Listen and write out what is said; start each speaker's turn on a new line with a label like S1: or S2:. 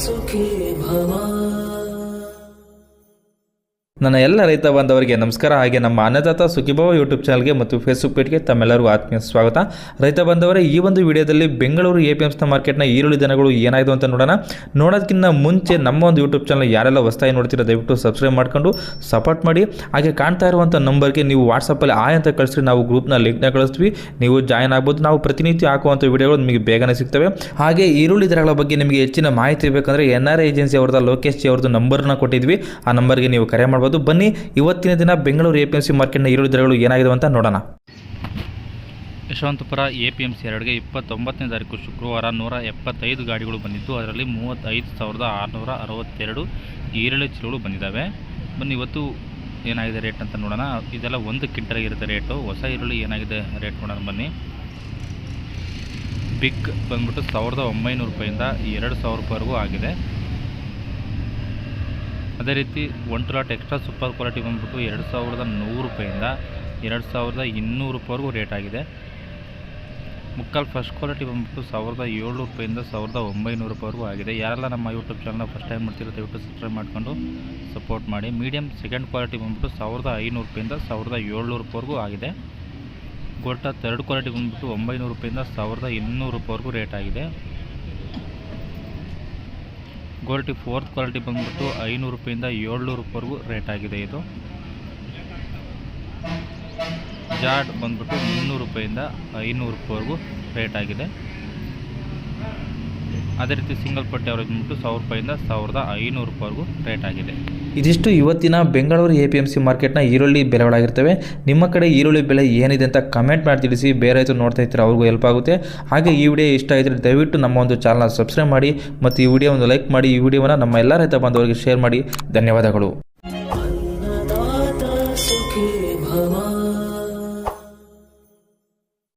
S1: ಸುಖೀ ಭವ.
S2: ನನ್ನ ಎಲ್ಲ ರೈತ ಬಾಂಧವರಿಗೆ ನಮಸ್ಕಾರ. ಹಾಗೆ ನಮ್ಮ ಅನ್ನದಾತ ಸುಖೀಭವ ಯೂಟ್ಯೂಬ್ ಚಾನಲ್ಗೆ ಮತ್ತು ಫೇಸ್ಬುಕ್ ಪೇಜ್ಗೆ ತಮ್ಮೆಲ್ಲರಿಗೂ ಆತ್ಮೀಯ ಸ್ವಾಗತ. ರೈತ ಬಾಂಧವರೇ, ಈ ಒಂದು ವಿಡಿಯೋದಲ್ಲಿ ಬೆಂಗಳೂರು APMC ಮಾರ್ಕೆಟ್ನ ಈರುಳ್ಳಿ ದನಗಳು ಏನಾಯಿತು ಅಂತ ನೋಡೋದಕ್ಕಿಂತ ಮುಂಚೆ ನಮ್ಮ ಒಂದು ಯೂಟ್ಯೂಬ್ ಚಾನಲ್ ಯಾರೆಲ್ಲ ಹೊಸದಾಗಿ ನೋಡ್ತೀರಾ ದಯವಿಟ್ಟು ಸಬ್ಸ್ಕ್ರೈಬ್ ಮಾಡ್ಕೊಂಡು ಸಪೋರ್ಟ್ ಮಾಡಿ. ಹಾಗೆ ಕಾಣ್ತಾ ಇರುವಂಥ ನಂಬರ್ಗೆ ನೀವು ವಾಟ್ಸಪ್ಪಲ್ಲಿ ಆಯ್ ಅಂತ ಕಳಿಸ್ರಿ, ನಾವು ಗ್ರೂಪ್ನ ಲಿಂಕ್ನ ಕಳಿಸ್ತೀವಿ, ನೀವು ಜಾಯ್ನ್ ಆಗ್ಬೋದು. ನಾವು ಪ್ರತಿನಿತ್ಯ ಹಾಕುವಂಥ ವಿಡಿಯೋಗಳು ನಿಮಗೆ ಬೇಗನೆ ಸಿಗ್ತವೆ. ಹಾಗೆ ಈರುಳ್ಳಿ ದರಗಳ ಬಗ್ಗೆ ನಿಮಗೆ ಹೆಚ್ಚಿನ ಮಾಹಿತಿ ಬೇಕಂದರೆ NRI ಏಜೆನ್ಸಿ ಅವ್ರದ್ದು ಲೋಕೇಶ್ ಜಿ ಅವ್ರದ್ದು ನಂಬರ್ನ ಕೊಟ್ಟಿದ್ವಿ, ಆ ನಂಬರ್ಗೆ ನೀವು ಕರೆ ಮಾಡ್ಬೋದು. ಬನ್ನಿ ಇವತ್ತಿನ ದಿನ ಬೆಂಗಳೂರು APMC ಮಾರ್ಕೆಟ್ನ ಈರುಳ್ಳಿ ದರಗಳು ಏನಾಗಿದೆ ಅಂತ ನೋಡೋಣ.
S3: ಯಶವಂತಪುರ APMC 2ಗೆ 29ನೇ ತಾರೀಕು ಶುಕ್ರವಾರ 175 ಗಾಡಿಗಳು ಬಂದಿದ್ದು, ಅದರಲ್ಲಿ 35,662 ಈರುಳ್ಳಿ ಚೀಲಗಳು ಬಂದಿದ್ದಾವೆ. ಬನ್ನಿ ಇವತ್ತು ಏನಾಗಿದೆ ರೇಟ್ ಅಂತ ನೋಡೋಣ. ಇದೆಲ್ಲ 1 ಕ್ವಿಂಟಲ್ಗಿರುತ್ತೆ ರೇಟು. ಹೊಸ ಈರುಳ್ಳಿ ಏನಾಗಿದೆ ರೇಟ್ ನೋಡೋಣ ಬನ್ನಿ. ಬಿಗ್ ಬಂದ್ಬಿಟ್ಟು 1,900 ರೂಪಾಯಿಂದ 2,000 ರೂಪಾಯಿವರೆಗೂ ಆಗಿದೆ. ಅದೇ ರೀತಿ 1 ಲಾಟ್ ಎಕ್ಸ್ಟ್ರಾ ಸೂಪರ್ ಕ್ವಾಲಿಟಿ ಬಂದ್ಬಿಟ್ಟು 2,100 ರೂಪಾಯಿಂದ 2,200 ರೂಪಾಯಿವರೆಗೂ ರೇಟ್ ಆಗಿದೆ. ಮುಕ್ಕಾಲು ಫಸ್ಟ್ ಕ್ವಾಲಿಟಿ ಬಂದ್ಬಿಟ್ಟು 1,700 ರೂಪಾಯಿಂದ 1,900 ರೂಪಾಯಿವರೆಗೂ ಆಗಿದೆ. ಯಾರೆಲ್ಲ ನಮ್ಮ ಯೂಟ್ಯೂಬ್ ಚಾನಲ್ನ ಫಸ್ಟ್ ಟೈಮ್ ಮಾಡ್ತಿರೋ ದಯವಿಟ್ಟು ಸಬ್ಸ್ಕ್ರೈಬ್ ಮಾಡ್ಕೊಂಡು ಸಪೋರ್ಟ್ ಮಾಡಿ. ಮೀಡಿಯಮ್ ಸೆಕೆಂಡ್ ಕ್ವಾಲಿಟಿ ಬಂದ್ಬಿಟ್ಟು 1,500 ರೂಪಾಯಿಂದ 1,700 ರೂಪಾಯಿವರೆಗೂ ಆಗಿದೆ. ಗೋಲ್ಟಾ ಥರ್ಡ್ ಕ್ವಾಲಿಟಿ ಬಂದ್ಬಿಟ್ಟು 900 ರೂಪಾಯಿಂದ 1,200 ರೂಪಾಯಿವರೆಗೂ ರೇಟ್ ಆಗಿದೆ. ಗೋಲ್ಟಿ ಫೋರ್ತ್ ಕ್ವಾಲಿಟಿ ಬಂದ್ಬಿಟ್ಟು 500 ರೂಪಾಯಿಂದ 700 ರೂಪಾಯಿವರೆಗೂ ರೇಟ್ ಆಗಿದೆ. ಇದು ಜಾಡ್ ಬಂದ್ಬಿಟ್ಟು 300 ರೂಪಾಯಿಂದ 500 ರೂಪಾಯಿವರೆಗೂ ರೇಟ್ ಆಗಿದೆ. ಅದೇ ರೀತಿ ಸಿಂಗಲ್ ಪಟ್ಟಿ ಅವರೇಜ್ ಬಂದ್ಬಿಟ್ಟು 1,000 ರೂಪಾಯಿಂದ 1,500 ರೂಪಾಯಿವರೆಗೂ ರೇಟ್ ಆಗಿದೆ.
S2: ಇದಿಷ್ಟು ಇವತ್ತಿನ ಬೆಂಗಳೂರು APMC ಮಾರ್ಕೆಟ್ನ ಈರುಳ್ಳಿ ಬೆಲೆಗಳಾಗಿರ್ತವೆ. ನಿಮ್ಮ ಕಡೆ ಈರುಳ್ಳಿ ಬೆಲೆ ಏನಿದೆ ಅಂತ ಕಮೆಂಟ್ ಮಾಡಿ ತಿಳಿಸಿ. ಬೇರೆ ರೈತರು ನೋಡ್ತಾ ಇರ್ತಾರೆ, ಅವ್ರಿಗೂ ಹೆಲ್ಪ್ ಆಗುತ್ತೆ. ಹಾಗೆ ಈ ವಿಡಿಯೋ ಇಷ್ಟ ಆಗಿದ್ರೆ ದಯವಿಟ್ಟು ನಮ್ಮ ಒಂದು ಚಾನಲ್ನ ಸಬ್ಸ್ಕ್ರೈಬ್ ಮಾಡಿ ಮತ್ತು ಈ ವಿಡಿಯೋ ಒಂದು ಲೈಕ್ ಮಾಡಿ. ಈ ವಿಡಿಯೋವನ್ನು ನಮ್ಮ ಎಲ್ಲ ರೈತ ಬಾಂಧವರಿಗೆ ಶೇರ್ ಮಾಡಿ. ಧನ್ಯವಾದಗಳು.
S1: ಅನ್ನದಾತ ಸುಖೀ ಭವ.